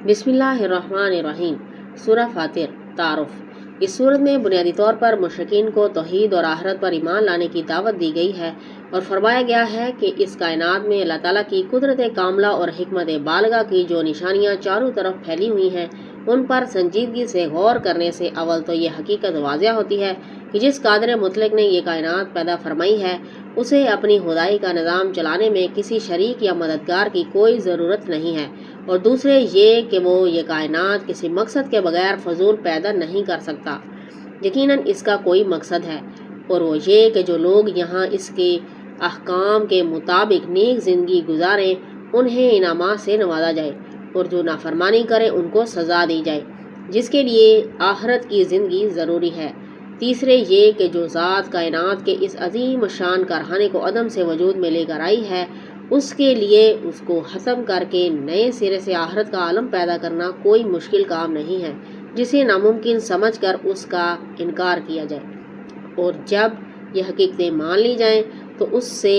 بسم اللہ الرحمن الرحیم۔ سورہ فاطر۔ تعارف۔ اس سورت میں بنیادی طور پر مشرکین کو توحید اور آخرت پر ایمان لانے کی دعوت دی گئی ہے اور فرمایا گیا ہے کہ اس کائنات میں اللہ تعالیٰ کی قدرت کاملہ اور حکمت بالغہ کی جو نشانیاں چاروں طرف پھیلی ہوئی ہیں ان پر سنجیدگی سے غور کرنے سے اول تو یہ حقیقت واضح ہوتی ہے کہ جس قادر مطلق نے یہ کائنات پیدا فرمائی ہے اسے اپنی خدائی کا نظام چلانے میں کسی شریک یا مددگار کی کوئی ضرورت نہیں ہے، اور دوسرے یہ کہ وہ یہ کائنات کسی مقصد کے بغیر فضول پیدا نہیں کر سکتا۔ یقیناً اس کا کوئی مقصد ہے، اور وہ یہ کہ جو لوگ یہاں اس کے احکام کے مطابق نیک زندگی گزاریں انہیں انعامات سے نوازا جائے، اور جو نافرمانی کریں ان کو سزا دی جائے، جس کے لیے آخرت کی زندگی ضروری ہے۔ تیسرے یہ کہ جو ذات کائنات کے اس عظیم شان کارخانے کو عدم سے وجود میں لے کر آئی ہے اس کے لیے اس کو ختم کر کے نئے سرے سے آخرت کا عالم پیدا کرنا کوئی مشکل کام نہیں ہے جسے ناممکن سمجھ کر اس کا انکار کیا جائے، اور جب یہ حقیقتیں مان لی جائیں تو اس سے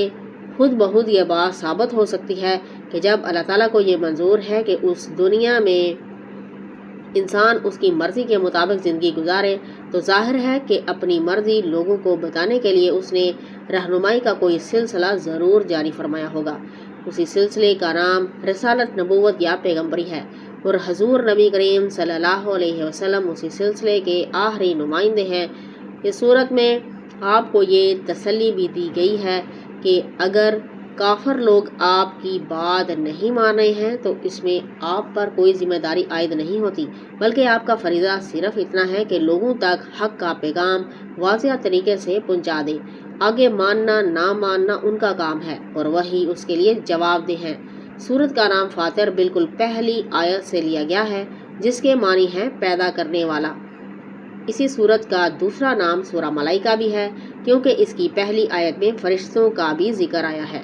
خود بخود یہ بات ثابت ہو سکتی ہے کہ جب اللہ تعالیٰ کو یہ منظور ہے کہ اس دنیا میں انسان اس کی مرضی کے مطابق زندگی گزارے تو ظاہر ہے کہ اپنی مرضی لوگوں کو بتانے کے لیے اس نے رہنمائی کا کوئی سلسلہ ضرور جاری فرمایا ہوگا۔ اسی سلسلے کا نام رسالت، نبوت یا پیغمبری ہے، اور حضور نبی کریم صلی اللہ علیہ وسلم اسی سلسلے کے آخری نمائندے ہیں۔ اس صورت میں آپ کو یہ تسلی بھی دی گئی ہے کہ اگر کافر لوگ آپ کی بات نہیں مان رہے ہیں تو اس میں آپ پر کوئی ذمہ داری عائد نہیں ہوتی، بلکہ آپ کا فریضہ صرف اتنا ہے کہ لوگوں تک حق کا پیغام واضح طریقے سے پہنچا دیں۔ آگے ماننا نہ ماننا ان کا کام ہے اور وہی اس کے لیے جواب دہ ہیں۔ سورت کا نام فاطر بالکل پہلی آیت سے لیا گیا ہے جس کے معنی ہے پیدا کرنے والا۔ اسی سورت کا دوسرا نام سورہ ملائکہ بھی ہے کیونکہ اس کی پہلی آیت میں فرشتوں کا بھی ذکر آیا ہے۔